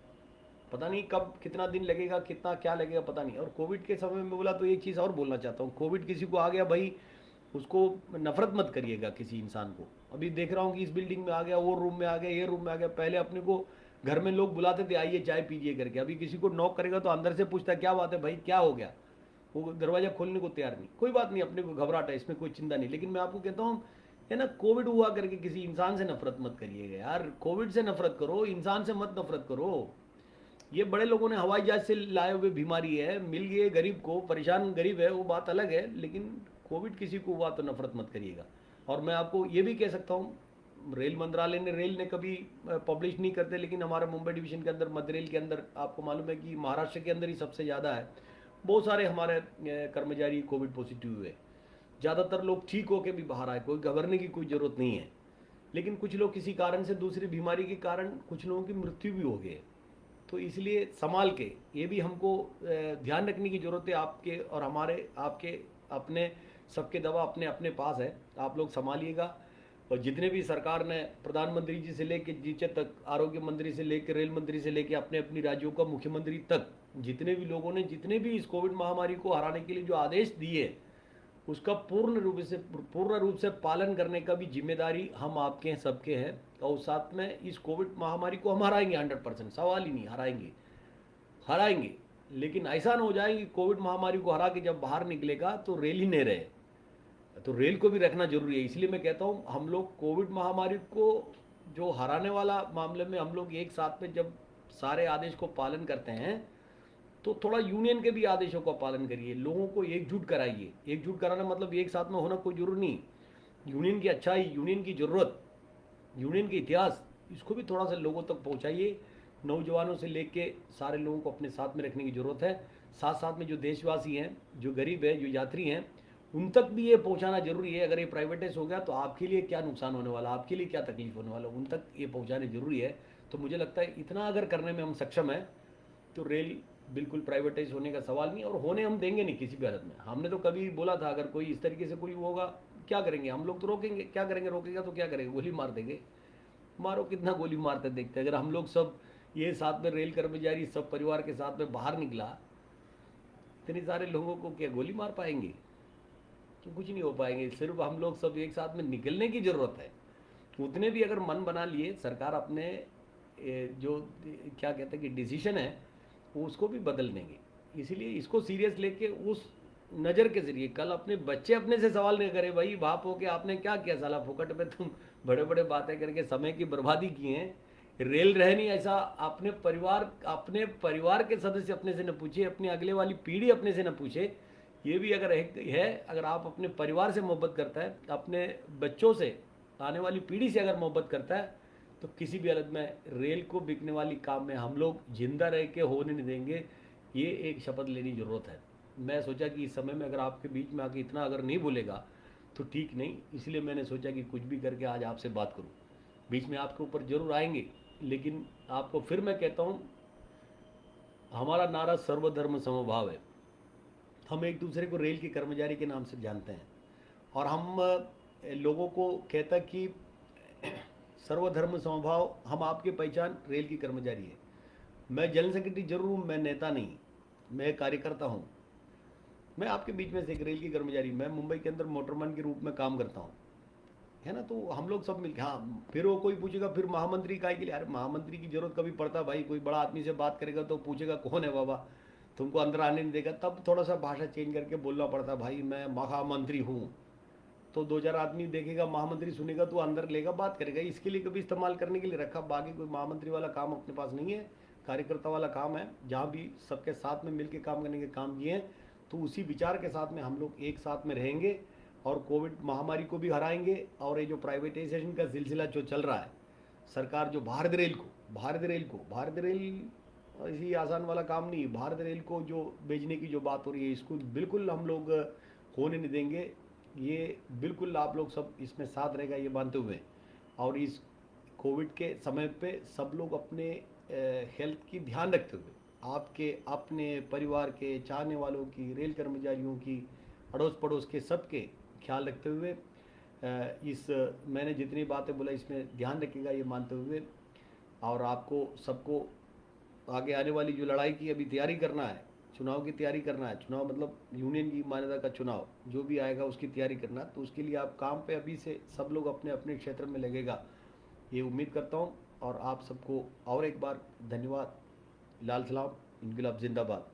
पता नहीं कब कितना दिन लगेगा, कितना क्या लगेगा पता नहीं। और कोविड के समय में बोला तो एक चीज़ और बोलना चाहता हूँ, कोविड किसी को आ गया भाई, उसको नफरत मत करिएगा किसी इंसान को। अभी देख रहा हूँ कि इस बिल्डिंग में आ गया, वो रूम में आ गया, ये रूम में आ गया। पहले अपने को घर में लोग बुलाते थे आइए चाय पीजिए करके, अभी किसी को नॉक करेगा तो अंदर से पूछता है क्या बात है भाई, क्या हो गया, वो दरवाजा खोलने को तैयार नहीं। कोई बात नहीं, अपने को घबराहट है, इसमें कोई चिंता नहीं। लेकिन मैं आपको कहता हूँ है ना, कोविड हुआ करके किसी इंसान से नफरत मत करिएगा यार। कोविड से नफरत करो, इंसान से मत नफरत करो। ये बड़े लोगों ने हवाई जहाज से लाए हुए बीमारी है, मिल गए गरीब को, परेशान गरीब है वो बात अलग है, लेकिन कोविड किसी को हुआ तो नफरत मत करिएगा। और मैं आपको ये भी कह सकता हूँ, रेल मंत्रालय ने, रेल ने कभी पब्लिश नहीं करते, लेकिन हमारे मुंबई डिवीजन के अंदर, मध्य रेल के अंदर आपको मालूम है कि महाराष्ट्र के अंदर ही सबसे ज़्यादा है। बहुत सारे हमारे कर्मचारी कोविड पॉजिटिव हुए। ज़्यादातर लोग ठीक होकर भी बाहर आए, कोई घबराने की कोई ज़रूरत नहीं है। लेकिन कुछ लोग किसी कारण से, दूसरी बीमारी के कारण कुछ लोगों की मृत्यु भी हो गई। तो इसलिए संभाल के, ये भी हमको ध्यान रखने की ज़रूरत है। आपके और हमारे, आपके अपने, सबके दवा अपने अपने पास है, आप लोग संभालिएगा। और जितने भी सरकार ने, प्रधानमंत्री जी से लेकर नीचे तक, आरोग्य मंत्री से लेकर रेल मंत्री से लेकर अपने अपनी राज्यों का मुख्यमंत्री तक, जितने भी लोगों ने, जितने भी इस कोविड महामारी को हराने के लिए जो आदेश दिए, उसका पूर्ण रूप से पालन करने का भी जिम्मेदारी हम आपके हैं, सबके हैं। और साथ में इस कोविड महामारी को हम हराएंगे 100%, सवाल ही नहीं, हराएंगे हराएंगे। लेकिन ऐसा ना हो जाए कि कोविड महामारी को हरा के जब बाहर निकलेगा तो रेल ही नहीं रहे, तो रेल को भी रखना जरूरी है। इसलिए मैं कहता हूँ हम लोग कोविड महामारी को जो हराने वाला मामले में हम लोग एक साथ में जब सारे आदेश को पालन करते हैं, तो थोड़ा यूनियन के भी आदेशों का पालन करिए, लोगों को एकजुट कराइए। एकजुट कराना मतलब एक साथ में होना कोई जरूरी नहीं, यूनियन की अच्छाई, यूनियन की ज़रूरत, यूनियन के इतिहास, इसको भी थोड़ा सा लोगों तक पहुंचाइए। नौजवानों से लेके सारे लोगों को अपने साथ में रखने की ज़रूरत है। साथ साथ में जो देशवासी हैं, जो गरीब है, जो यात्री हैं, उन तक भी ये पहुंचाना जरूरी है। अगर ये प्राइवेटाइज हो गया तो आपके लिए क्या नुकसान होने वाला, आपके लिए क्या तकलीफ होने वाला, उन तक ये पहुंचाने जरूरी है। तो मुझे लगता है इतना अगर करने में हम सक्षम हैं तो रेल बिल्कुल प्राइवेटाइज होने का सवाल नहीं, और होने हम देंगे नहीं किसी भी हालत में। हमने तो कभी बोला था अगर कोई इस तरीके से कोई होगा क्या करेंगे हम लोग, तो रोकेंगे। क्या करेंगे, रोकेगा तो क्या करेंगे, गोली मार देंगे। मारो, कितना गोली मारते देखते। अगर हम लोग सब ये साथ में, रेल कर्मचारी सब परिवार के साथ में बाहर निकला, इतने सारे लोगों को क्या गोली मार पाएंगे, तो कुछ नहीं हो पाएंगे। सिर्फ हम लोग सब एक साथ में निकलने की ज़रूरत है। उतने भी अगर मन बना लिए, सरकार अपने जो क्या कहते हैं कि डिसीजन है उसको भी बदल देंगे। इसीलिए इसको सीरियस लेके उस नज़र के जरिए, कल अपने बच्चे अपने से सवाल नहीं करे भाई बाप हो के आपने क्या किया, साला फुकट में तुम बड़े बड़े बातें करके समय की बर्बादी की है, रेल रहे नहीं। ऐसा अपने परिवार के सदस्य अपने से न पूछे, अपनी अगले वाली पीढ़ी अपने से न पूछे। ये भी अगर है, अगर आप अपने परिवार से मोहब्बत करता है, अपने बच्चों से, आने वाली पीढ़ी से अगर मोहब्बत करता है, तो किसी भी हालत में रेल को बिकने वाली काम में हम लोग जिंदा रह के होने नहीं देंगे। ये एक शपथ लेनी ज़रूरत है। मैं सोचा कि इस समय में अगर आपके बीच में आके इतना अगर नहीं बोलेगा तो ठीक नहीं, इसलिए मैंने सोचा कि कुछ भी करके आज आपसे बात करूं। बीच में आपके ऊपर जरूर आएंगे, लेकिन आपको फिर मैं कहता हूं, हमारा नारा सर्वधर्म समभाव है। हम एक दूसरे को रेल के कर्मचारी के नाम से जानते हैं, और हम लोगों को कहता कि सर्वधर्म समभाव, हम आपकी पहचान रेल की कर्मचारी है। मैं जनरल सेक्रेटरी जरूर हूँ, मैं नेता नहीं, मैं कार्यकर्ता हूँ। मैं आपके बीच में से एक रेल की कर्मचारी, मैं मुंबई के अंदर मोटरमैन के रूप में काम करता हूँ, है ना। तो हम लोग सब मिलकर, हाँ फिर वो कोई पूछेगा फिर महामंत्री का के लिए, अरे महामंत्री की जरूरत कभी पड़ता भाई, कोई बड़ा आदमी से बात करेगा तो पूछेगा कौन है बाबा, तुमको अंदर आने नहीं देगा, तब थोड़ा सा भाषा चेंज करके बोलना पड़ता, भाई मैं महामंत्री हूँ। तो 2-4 आदमी देखेगा, महामंत्री सुनेगा तो अंदर लेगा, बात करेगा। इसके लिए कभी इस्तेमाल करने के लिए रखा, बाकी कोई महामंत्री वाला काम अपने पास नहीं है, कार्यकर्ता वाला काम है। जहाँ भी सबके साथ में मिलकर काम करने के काम किए हैं, तो उसी विचार के साथ में हम लोग एक साथ में रहेंगे और कोविड महामारी को भी हराएंगे। और ये जो प्राइवेटाइजेशन का सिलसिला जो चल रहा है, सरकार जो भारत रेल ऐसी आसान वाला काम नहीं, भारत रेल को जो बेचने की जो बात हो रही है, इसको बिल्कुल हम लोग होने नहीं देंगे। ये बिल्कुल आप लोग सब इसमें साथ रहेगा ये मानते हुए, और इस कोविड के समय पे सब लोग अपने हेल्थ की ध्यान रखते हुए, आपके अपने परिवार के, चाहने वालों की, रेल कर्मचारियों की, अड़ोस पड़ोस के सबके ख्याल रखते हुए इस मैंने जितनी बातें बोला इसमें ध्यान रखिएगा ये मानते हुए, और आपको सबको आगे आने वाली जो लड़ाई की अभी तैयारी करना है, चुनाव की तैयारी करना है, चुनाव मतलब यूनियन की मान्यता का चुनाव जो भी आएगा उसकी तैयारी करना, तो उसके लिए आप काम पे अभी से सब लोग अपने अपने क्षेत्र में लगेगा, ये उम्मीद करता हूँ। और आप सबको और एक बार धन्यवाद। लाल सलाम, इनकलाब जिंदाबाद।